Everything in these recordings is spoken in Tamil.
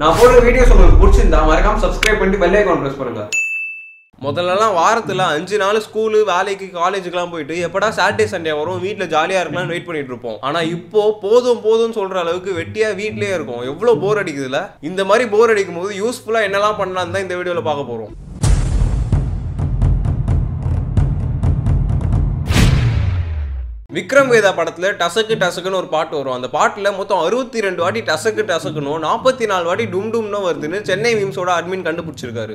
நான் போடுற வீடியோஸ் உங்களுக்கு பிடிச்சிருந்தா மறக்காம சப்ஸ்கிரைப் பண்ணிட்டு பெல் ஐகான் பிரஸ் பண்ணுங்க. முதல்லலாம் வாரத்தில் 5 நாள் ஸ்கூலு வேலைக்கு காலேஜுக்குலாம் போயிட்டு எப்படா சாட்டர்டே சண்டே வரும் வீட்டில் ஜாலியாக இருக்கலாம்னு வெயிட் பண்ணிட்டு இருப்போம். ஆனால் இப்போ போதும்னு சொல்கிற அளவுக்கு வெட்டியாக வீட்லேயே இருக்கும். எவ்வளோ போர் அடிக்குதுல. இந்த மாதிரி போர் அடிக்கும் போது யூஸ்ஃபுல்லாக என்னெல்லாம் பண்ணலான்னு தான் இந்த வீடியோவில் பார்க்க போகிறோம். விக்ரம் வேதா படத்தில் டசக்கு டசக்குன்னு ஒரு பாட்டு வரும். அந்த பாட்டில் மொத்தம் 62 வாட்டி டசக்கு டசக்குன்னு 44 வாட்டி டும் டும்னு வருதுன்னு சென்னை மீம்ஸோட அட்மின் கண்டுபிடிச்சிருக்காரு.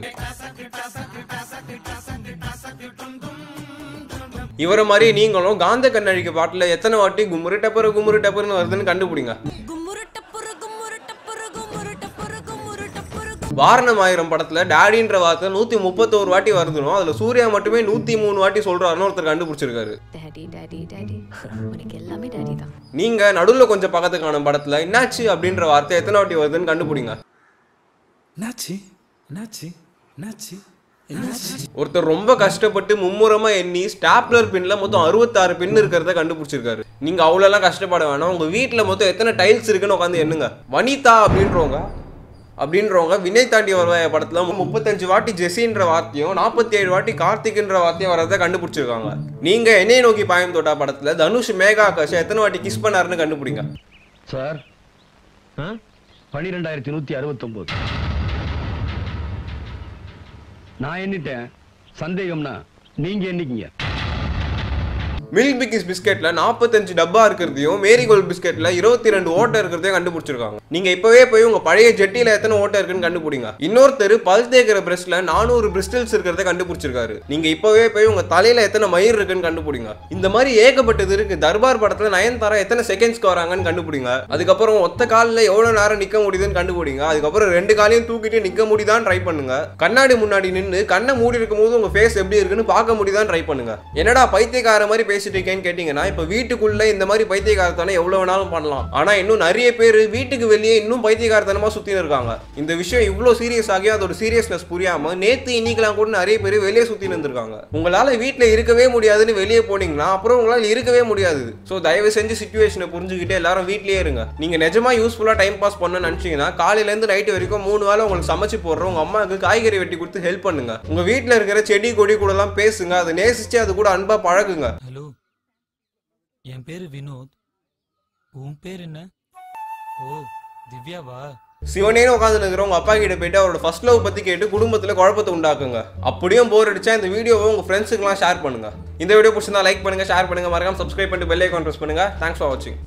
இவரை மாதிரி நீங்களும் காந்த கண்ணழிக்க பாட்டில் எத்தனை வாட்டி கும்முரு டப்பருன்னு வருதுன்னு கண்டுபிடிங்க. வாரணம் ஆயிரம் படத்துல டாடின்ற வார்த்தை 131 வாட்டி வருதுனோ அதுல சூர்யா மட்டுமே 103 வாட்டி சொல்றாருன்னு ஒருத்தர் கண்டுபிடிச்சிருக்காரு. நீங்க நடுவுல கொஞ்சம் பக்கத்து காணும் படத்துல என்னாச்சு அப்படின்ற வார்த்தை எத்தனை வாட்டி வருதுன்னு கண்டுபிடிங்க. ஒருத்தர் ரொம்ப கஷ்டப்பட்டு மும்முரமா எண்ணி ஸ்டாப்லர் பின்ல மொத்தம் 66 பின் இருக்கிறத கண்டுபிடிச்சிருக்காரு. நீங்க அவ்வளவு கஷ்டப்பட வேணாம். உங்க வீட்டுல மொத்தம் எத்தனை டைல்ஸ் இருக்குன்னு உட்காந்து எண்ணுங்க. வனிதா அப்படின்றவங்க வினய் தாண்டி வருவாய படத்துல 35 வாட்டி ஜெசின்ற வார்த்தையும் 47 வாட்டி கார்த்திக்ன்ற வார்த்தையும் வரதை கண்டுபிடிச்சிருக்காங்க. நீங்க என்னை நோக்கி பாயம் தோட்டா படத்துல தனுஷ் மேகா ஆகாஷ் எத்தனை வாட்டி கிஸ் பண்ணாருன்னு கண்டுபிடிங்க. சார் 12169 நான் எண்ணிட்டேன். சந்தேகம்னா நீங்க எண்ணிக்கீங்க. மில்க் பிக்கிஸ் பிஸ்கெட்ல 45 டப்பா இருக்கிறதையும் மேரிகோல்ட் பிஸ்கெட்ல 22 ஓட்டை இருக்கிறதையும் கண்டுபிடிச்சிருக்காங்க. நீங்க இப்பவே போய் உங்க பழைய ஜெட்டில எத்தனை ஓட்டை இருக்குன்னு கண்டுபிடிங்க. இன்னொருத்தர் பல் தேய்க்கிற பிரஷ்ல 400 பிரிஸ்டல்ஸ் இருக்கிறத கண்டுபிடிச்சிருக்காரு. நீங்க இப்பவே போய் உங்க தலையில எத்தனை மயிர் இருக்குன்னு கண்டுபிடிங்க. இந்த மாதிரி ஏகப்பட்டது இருக்கு. தர்பார் படத்துல நயன்தாரா எத்தனை செகண்ட்ஸ்க்கு வராங்கன்னு கண்டுபிடிங்க. அதுக்கப்புறம் ஒத்த காலில் எவ்வளவு நேரம் நிக்க முடியுதுன்னு கண்டுபிடிங்க. அதுக்கப்புறம் 2 காலையும் தூக்கிட்டு நிக்க முடியுதான்னு ட்ரை பண்ணுங்க. கண்ணாடி முன்னாடி நின்று கண்ணை மூடி இருக்கும் போது உங்க ஃபேஸ் எப்படி இருக்குன்னு பார்க்க முடியுதான்னு ட்ரை பண்ணுங்க. என்னடா பைத்தியக்கார மாதிரி கேட்டீங்கன்னா இப்ப வீட்டுக்குள்ள இந்த மாதிரி பைத்தியக்காரத்தனை எவ்வளவு வேணாலும் பண்ணலாம். ஆனா இன்னும் நிறைய பேர் வீட்டுக்கு வெளியே இன்னும் பைத்தியக்காரத்தனமா சுத்தின்னு இருக்காங்க. இந்த விஷயம் இவ்வளவு சீரியஸ் ஆகி அதோட சீரியஸ்னஸ் புரியாம நேத்து இன்னைக்கெல்லாம் கூட நிறைய பேர் வெளியே சுத்தின்னு இருந்திருக்காங்க. உங்களால வீட்டுல இருக்கவே முடியாதுன்னு வெளியே போனீங்கன்னா அப்புறம் உங்களால இருக்கவே முடியாது. சோ தயவு செஞ்சு சிச்சுவேஷனை புரிஞ்சுக்கிட்டு எல்லாரும் வீட்லயே இருங்க. நீங்க நிஜமா யூஸ்ஃபுல்லா டைம் பாஸ் பண்ண நினைச்சீங்கன்னா காலையில இருந்து நைட் வரைக்கும் 3 வேளை உங்களுக்கு சமைச்சு போடுற உங்க அம்மாவுக்கு காய்கறி வெட்டி கொடுத்து ஹெல்ப் பண்ணுங்க. உங்க வீட்டுல இருக்கிற செடி கொடி கூட எல்லாம் பேசுங்க. அதை நேசிச்சு அது கூட அன்பா பழகுங்க. என் பேரு வினோத். உன் பேர் என்ன? ஓ திவ்யாவா? சிவனேன்னு உட்காந்து இருக்கிற உங்க அப்பா கிட்ட போயிட்டு அவரோட ஃபர்ஸ்ட் லவ் பத்தி கேட்டு குடும்பத்துல குழப்பத்தை உண்டாக்குங்க. அப்படியும் போர் அடிச்சா இந்த வீடியோவை உங்க ஃப்ரெண்ட்ஸுக்குலாம் ஷேர் பண்ணுங்க. இந்த வீடியோ பிடிச்சிருந்தா லைக் பண்ணுங்க, ஷேர் பண்ணுங்க, மறக்காம சப்ஸ்கிரைப் பண்ணிட்டு பெல் ஐகான் பிரஸ் பண்ணுங்க. தேங்க்ஸ் ஃபார் வாட்சிங்.